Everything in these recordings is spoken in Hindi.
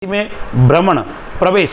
में भ्रमण प्रवेश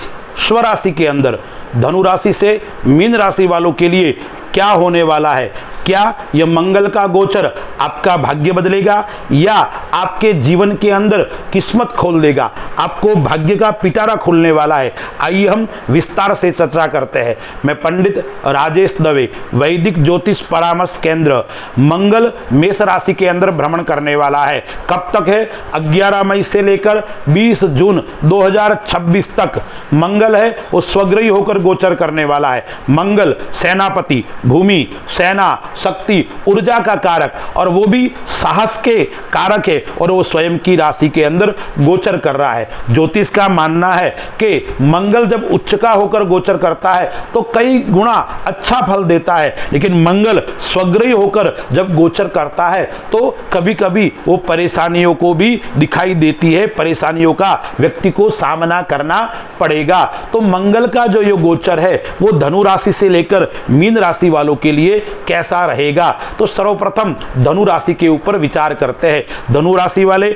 स्वराशि के अंदर धनु राशि से मीन राशि वालों के लिए क्या होने वाला है। क्या यह मंगल का गोचर आपका भाग्य बदलेगा या आपके जीवन के अंदर किस्मत खोल देगा, आपको भाग्य का पिटारा खुलने वाला है। आइए हम विस्तार से चर्चा करते हैं। मैं पंडित राजेश दवे, वैदिक ज्योतिष परामर्श केंद्र। मंगल मेष राशि के अंदर भ्रमण करने वाला है। कब तक है? 11 मई से लेकर 20 जून 2026 तक मंगल है वो स्वग्रही होकर गोचर करने वाला है। मंगल सेनापति, भूमि, सेना, शक्ति, ऊर्जा का कारक और वो भी साहस के कारक है और वो स्वयं की राशि के अंदर गोचर कर रहा है। ज्योतिष का मानना है कि मंगल जब उच्च का होकर गोचर करता है तो कई गुना अच्छा फल देता है, लेकिन मंगल स्वग्रही होकर जब गोचर करता है तो कभी कभी वो परेशानियों को भी दिखाई देती है, परेशानियों का व्यक्ति को सामना करना पड़ेगा। तो मंगल का जो ये गोचर है वो धनु राशि से लेकर मीन राशि वालों के लिए कैसा रहेगा। तो सर्वप्रथम धनु राशि के ऊपर विचार करते हैं। धनु राशि वाले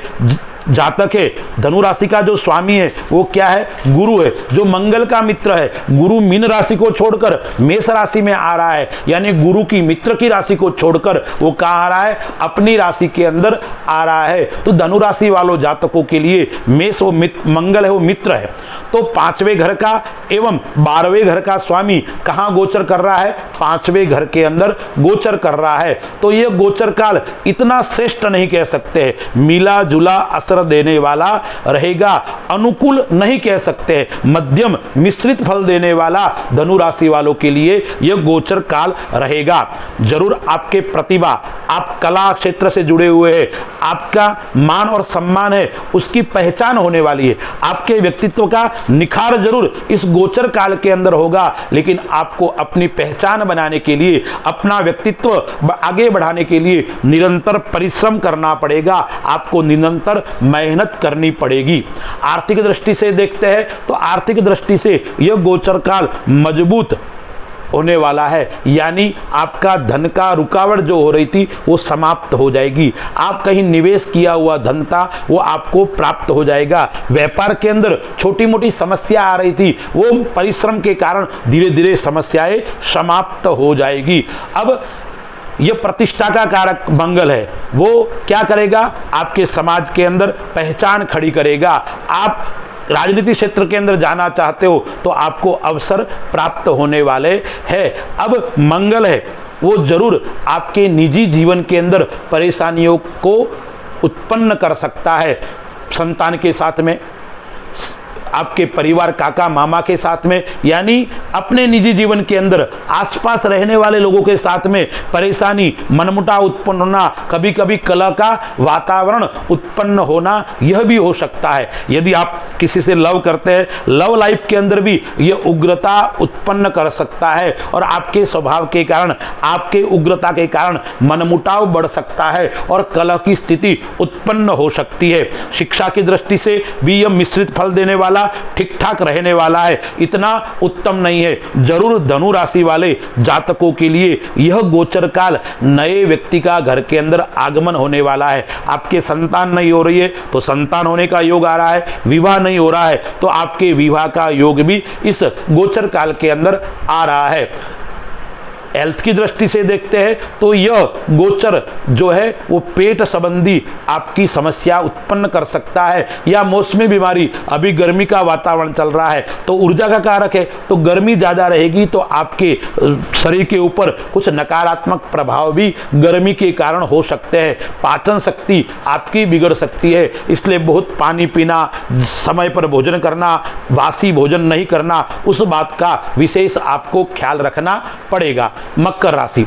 जातक है, धनु राशि का जो स्वामी है वो क्या है? गुरु है, जो मंगल का मित्र है। गुरु मीन राशि को छोड़कर मेष राशि में आ रहा है, यानी गुरु की मित्र की राशि को छोड़कर वो कहाँ आ रहा है? अपनी राशि के अंदर आ रहा है। तो धनु राशि वालों जातकों के लिए मेष वो मंगल है वो मित्र है। तो 5वें घर का एवं 12वें घर का स्वामी कहाँ गोचर कर रहा है? 5वें घर के अंदर गोचर कर रहा है। तो यह गोचर काल इतना श्रेष्ठ नहीं कह सकते, मिला जुला असर देने वाला रहेगा। अनुकूल नहीं कह सकते, मध्यम मिश्रित फल देने वाला धनु राशि वालों के लिए यह गोचर काल रहेगा। जरूर आपके प्रतिभा, आप कला क्षेत्र से जुड़े हुए हैं, आपका मान और सम्मान है उसकी पहचान होने वाली है। आपके व्यक्तित्व का निखार जरूर इस गोचर काल के अंदर होगा, लेकिन आपको अपनी पहचान बनाने के लिए, अपना व्यक्तित्व आगे बढ़ाने के लिए निरंतर परिश्रम करना पड़ेगा, आपको निरंतर मेहनत करनी पड़ेगी। आर्थिक दृष्टि से देखते हैं तो आर्थिक दृष्टि से यह गोचर काल मजबूत होने वाला है, यानी आपका धन का रुकावट जो हो रही थी वो समाप्त हो जाएगी। आप कहीं निवेश किया हुआ धन था वो आपको प्राप्त हो जाएगा। व्यापार के अंदर छोटी मोटी समस्या आ रही थी वो परिश्रम के कारण धीरे धीरे समस्याएं समाप्त हो जाएगी। अब यह प्रतिष्ठा का कारक मंगल है, वो क्या करेगा? आपके समाज के अंदर पहचान खड़ी करेगा। आप राजनीति क्षेत्र के अंदर जाना चाहते हो तो आपको अवसर प्राप्त होने वाले हैं। अब मंगल है वो जरूर आपके निजी जीवन के अंदर परेशानियों को उत्पन्न कर सकता है। संतान के साथ में, आपके परिवार, काका मामा के साथ में, यानी अपने निजी जीवन के अंदर आसपास रहने वाले लोगों के साथ में परेशानी, मनमुटाव उत्पन्न होना, कभी कभी कलह का वातावरण उत्पन्न होना यह भी हो सकता है। यदि आप किसी से लव करते हैं, लव लाइफ के अंदर भी यह उग्रता उत्पन्न कर सकता है और आपके स्वभाव के कारण, आपके उग्रता के कारण मनमुटाव बढ़ सकता है और कलह की स्थिति उत्पन्न हो सकती है। शिक्षा की दृष्टि से भी यह मिश्रित फल देने वाला, ठीक ठाक रहने वाला है, इतना उत्तम नहीं है। जरूर धनु राशि वाले जातकों के लिए यह गोचर काल नए व्यक्ति का घर के अंदर आगमन होने वाला है। आपके संतान नहीं हो रही है तो संतान होने का योग आ रहा है, विवाह नहीं हो रहा है तो आपके विवाह का योग भी इस गोचर काल के अंदर आ रहा है। हेल्थ की दृष्टि से देखते हैं तो यह गोचर जो है वो पेट संबंधी आपकी समस्या उत्पन्न कर सकता है, या मौसमी बीमारी, अभी गर्मी का वातावरण चल रहा है तो ऊर्जा का कारक है तो गर्मी ज़्यादा रहेगी तो आपके शरीर के ऊपर कुछ नकारात्मक प्रभाव भी गर्मी के कारण हो सकते हैं। पाचन शक्ति आपकी बिगड़ सकती है, इसलिए बहुत पानी पीना, समय पर भोजन करना, बासी भोजन नहीं करना, उस बात का विशेष आपको ख्याल रखना पड़ेगा। मकर राशि,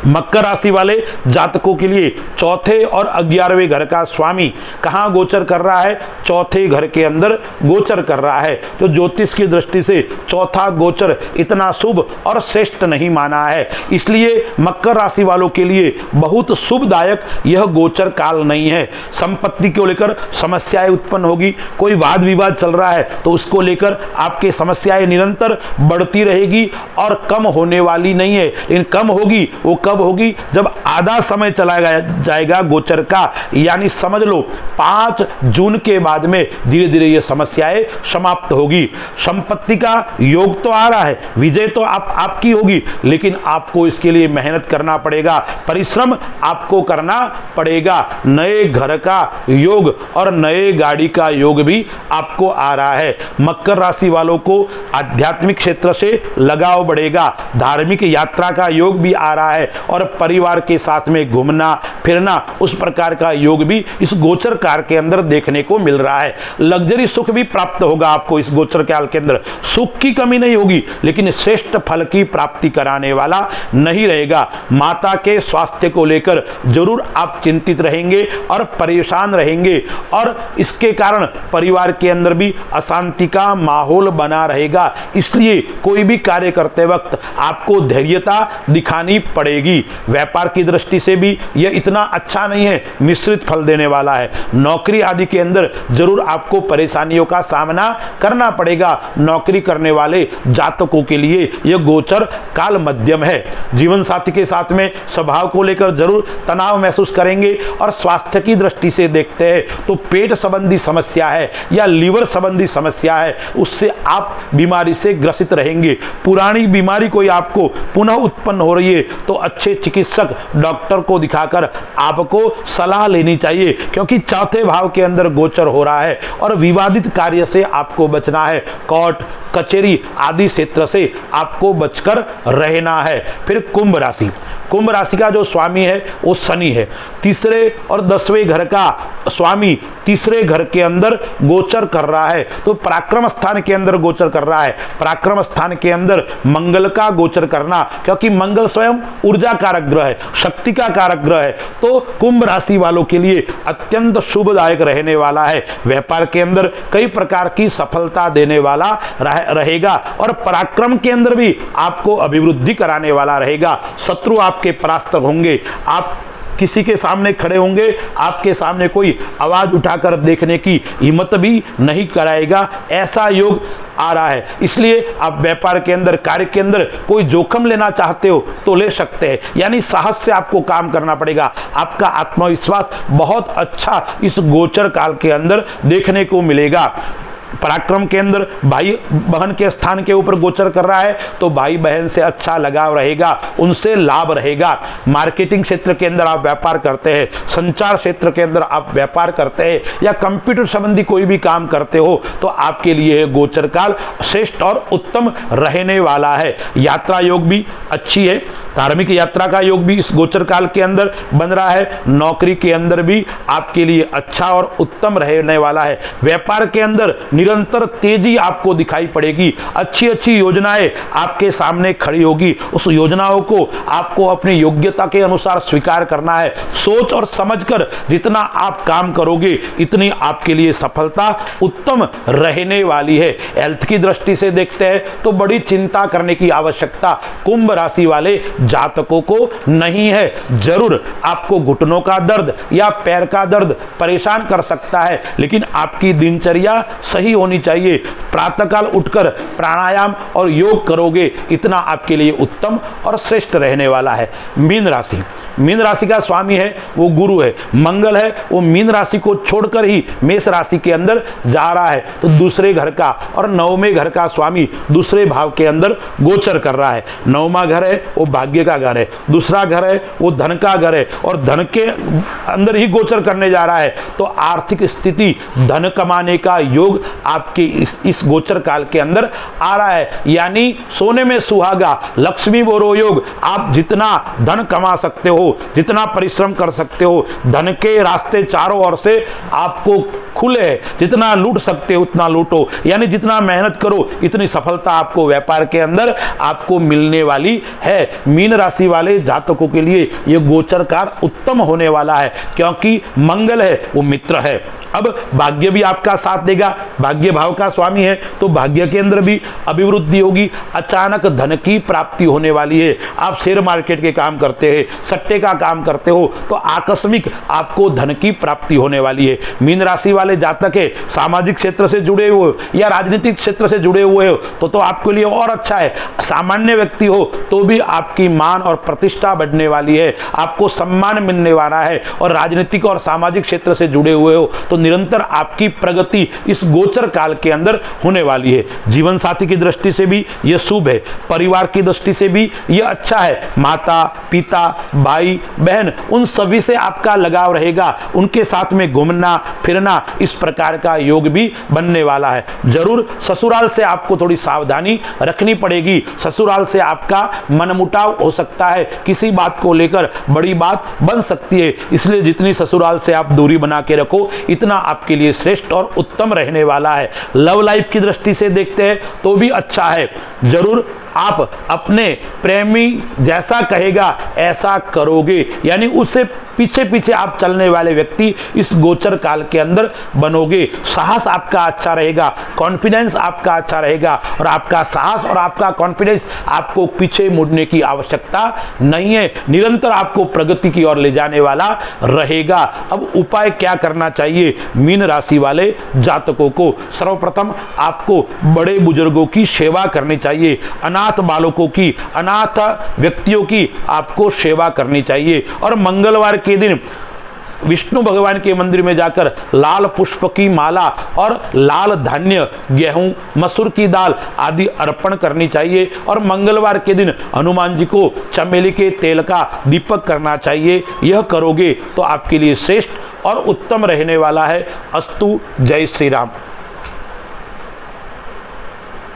मकर राशि वाले जातकों के लिए चौथे और 11वें घर का स्वामी कहाँ गोचर कर रहा है? चौथे घर के अंदर गोचर कर रहा है। तो ज्योतिष की दृष्टि से चौथा गोचर इतना शुभ और श्रेष्ठ नहीं माना है, इसलिए मकर राशि वालों के लिए बहुत शुभदायक यह गोचर काल नहीं है। संपत्ति को लेकर समस्याएं उत्पन्न होगी, कोई वाद विवाद चल रहा है तो उसको लेकर आपके समस्याएं निरंतर बढ़ती रहेगी और कम होने वाली नहीं है, लेकिन कम होगी वो कब होगी? जब आधा समय चला जाएगा गोचर का, यानी समझ लो 5 जून के बाद में धीरे धीरे ये समस्याएं समाप्त होगी। संपत्ति का योग तो आ रहा है, विजय तो आपकी होगी, लेकिन आपको इसके लिए मेहनत करना पड़ेगा, परिश्रम आपको करना पड़ेगा। नए घर का योग और नए गाड़ी का योग भी आपको आ रहा है। मकर राशि वालों को आध्यात्मिक क्षेत्र से लगाव बढ़ेगा, धार्मिक यात्रा का योग भी आ रहा है और परिवार के साथ में घूमना फिरना उस प्रकार का योग भी इस गोचर काल के अंदर देखने को मिल रहा है। लग्जरी सुख भी प्राप्त होगा आपको इस गोचर काल के अंदर, सुख की कमी नहीं होगी, लेकिन श्रेष्ठ फल की प्राप्ति कराने वाला नहीं रहेगा। माता के स्वास्थ्य को लेकर जरूर आप चिंतित रहेंगे और परेशान रहेंगे और इसके कारण परिवार के अंदर भी अशांति का माहौल बना रहेगा। इसलिए कोई भी कार्य करते वक्त आपको धैर्यता दिखानी पड़ेगी। व्यापार की दृष्टि से भी यह इतना अच्छा नहीं है, मिश्रित फल देने वाला है। नौकरी आदि के अंदर जरूर आपको परेशानियों का सामना करना पड़ेगा। नौकरी करने वाले जातकों के लिए यह गोचर काल मध्यम है। जीवन साथी के साथ में स्वभाव को लेकर जरूर तनाव महसूस करेंगे और स्वास्थ्य की दृष्टि से देखते हैं तो पेट संबंधी समस्या है या लीवर संबंधी समस्या है, उससे आप बीमारी से ग्रसित रहेंगे। पुरानी बीमारी कोई आपको पुनः उत्पन्न हो रही है तो अच्छे चिकित्सक डॉक्टर को दिखाकर आपको सलाह लेनी चाहिए, क्योंकि चौथे भाव के अंदर गोचर हो रहा है और विवादित कार्य से आपको बचना है। कोर्ट कचहरी आदि क्षेत्र से आपको बचकर रहना है। फिर कुंभ राशि, कुंभ राशि का जो स्वामी है वो शनि है। तीसरे और 10वें घर का स्वामी तीसरे घर के अंदर गोचर कर रहा है, तो पराक्रम स्थान के अंदर गोचर कर रहा है। पराक्रम स्थान के अंदर मंगल का गोचर करना, क्योंकि मंगल स्वयं ऊर्जा कारक ग्रह है, शक्ति का कारक ग्रह है, तो कुंभ राशि वालों के लिए अत्यंत शुभदायक रहने वाला है। व्यापार के अंदर कई प्रकार की सफलता देने वाला रहेगा और पराक्रम के अंदर भी आपको अभिवृद्धि कराने वाला रहेगा। शत्रु आपके परास्त होंगे, आप किसी के सामने खड़े होंगे, आपके सामने कोई आवाज उठाकर देखने की हिम्मत भी नहीं कराएगा, ऐसा योग आ रहा है। इसलिए आप व्यापार के अंदर कार्य के अंदर कोई जोखिम लेना चाहते हो तो ले सकते हैं, यानी साहस से आपको काम करना पड़ेगा। आपका आत्मविश्वास बहुत अच्छा इस गोचर काल के अंदर देखने को मिलेगा। पराक्रम के अंदर भाई बहन के स्थान के ऊपर गोचर कर रहा है तो भाई बहन से अच्छा लगाव रहेगा, उनसे लाभ रहेगा। मार्केटिंग क्षेत्र के अंदर आप व्यापार करते हैं, संचार क्षेत्र के अंदर आप व्यापार करते हैं या कंप्यूटर संबंधी कोई भी काम करते हो तो आपके लिए गोचर काल श्रेष्ठ और उत्तम रहने वाला है। यात्रा योग भी अच्छी है, धार्मिक यात्रा का योग भी इस गोचर काल के अंदर बन रहा है। नौकरी के अंदर भी आपके लिए अच्छा और उत्तम रहने वाला है। व्यापार के अंदर निरंतर तेजी आपको दिखाई पड़ेगी, अच्छी अच्छी योजनाएं आपके सामने खड़ी होगी। उस योजनाओं को आपको अपनी योग्यता के अनुसार स्वीकार करना है। सोच और समझकर जितना आप काम करोगे इतनी आपके लिए सफलता उत्तम रहने वाली है। हेल्थ की दृष्टि से देखते हैं तो बड़ी चिंता करने की आवश्यकता कुंभ राशि वाले जातकों को नहीं है। जरूर आपको घुटनों का दर्द या पैर का दर्द परेशान कर सकता है, लेकिन आपकी दिनचर्या सही होनी चाहिए। प्रातःकाल उठकर प्राणायाम और योग करोगे, इतना आपके लिए उत्तम और श्रेष्ठ रहने वाला है। मीन राशि, मीन राशि का स्वामी है वो गुरु है, मंगल है, वो मीन राशि को छोड़कर ही मेष राशि के अंदर जा रहा है, तो दूसरे घर का और 9वें घर का स्वामी दूसरे भाव के अंदर गोचर कर रहा है। 9वां घर है वो भाग्य का घर है, दूसरा घर है वो धन का घर है और धन के अंदर ही गोचर करने जा रहा है, तो आर्थिक स्थिति धन कमाने का योग आपके इस गोचर काल के अंदर आ रहा है। यानी सोने में सुहागा, लक्ष्मी बोरो योग। आप जितना धन कमा सकते हो, जितना परिश्रम कर सकते हो, धन के रास्ते चारों ओर से आपको खुले, जितना लूट सकते हो उतना लूटो, यानी जितना मेहनत करो इतनी सफलता आपको व्यापार के अंदर आपको मिलने वाली है। मीन राशि वाले जातकों के लिए यह गोचर काल उत्तम होने वाला है, क्योंकि मंगल है वो मित्र है, अब भाग्य भी आपका साथ देगा, भाग्य भाव का स्वामी है तो भाग्य के अंदर भी अभिवृद्धि होगी। अचानक धन की प्राप्ति होने वाली है। आप शेयर मार्केट के काम करते हैं, सट्टे का काम करते हो तो आकस्मिक आपको धन की प्राप्ति होने वाली है। मीन राशि वाले जातक है, सामाजिक क्षेत्र से जुड़े हुए या राजनीतिक क्षेत्र से जुड़े हुए हो तो आपके लिए और अच्छा है। सामान्य व्यक्ति हो तो भी आपकी मान और प्रतिष्ठा बढ़ने वाली है, आपको सम्मान मिलने वाला है। और राजनीतिक और सामाजिक क्षेत्र से जुड़े हुए हो तो निरंतर आपकी प्रगति इस गोचर काल के अंदर होने वाली है। जीवन साथी की दृष्टि से भी यह शुभ है, परिवार की दृष्टि से भी यह अच्छा है। माता पिता भाई बहन उन सभी से आपका लगाव रहेगा, उनके साथ में घूमना फिरना इस प्रकार का योग भी बनने वाला है। जरूर ससुराल से आपको थोड़ी सावधानी रखनी पड़ेगी, ससुराल से आपका मनमुटाव हो सकता है, किसी बात को लेकर बड़ी बात बन सकती है। इसलिए जितनी ससुराल से आप दूरी बना के रखो इतना आपके लिए श्रेष्ठ और उत्तम रहने वाला है। लव लाइफ की दृष्टि से देखते हैं तो भी अच्छा है। जरूर आप अपने प्रेमी जैसा कहेगा ऐसा करोगे, यानी उससे पीछे पीछे आप चलने वाले व्यक्ति इस गोचर काल के अंदर बनोगे। साहस आपका अच्छा रहेगा, कॉन्फिडेंस आपका अच्छा रहेगा और आपका साहस और आपका कॉन्फिडेंस आपको पीछे मुड़ने की आवश्यकता नहीं है, निरंतर आपको प्रगति की ओर ले जाने वाला रहेगा। अब उपाय क्या करना चाहिए मीन राशि वाले जातकों को? सर्वप्रथम आपको बड़े बुजुर्गों की सेवा करनी चाहिए, अनाथ बालकों की, अनाथ व्यक्तियों की आपको सेवा करनी चाहिए। और मंगलवार के दिन विष्णु भगवान के मंदिर में जाकर लाल पुष्प की माला और लाल धान्य, गेहूं, मसूर की दाल आदि अर्पण करनी चाहिए। और मंगलवार के दिन हनुमान जी को चमेली के तेल का दीपक करना चाहिए। यह करोगे तो आपके लिए श्रेष्ठ और उत्तम रहने वाला है। अस्तु। जय श्री राम।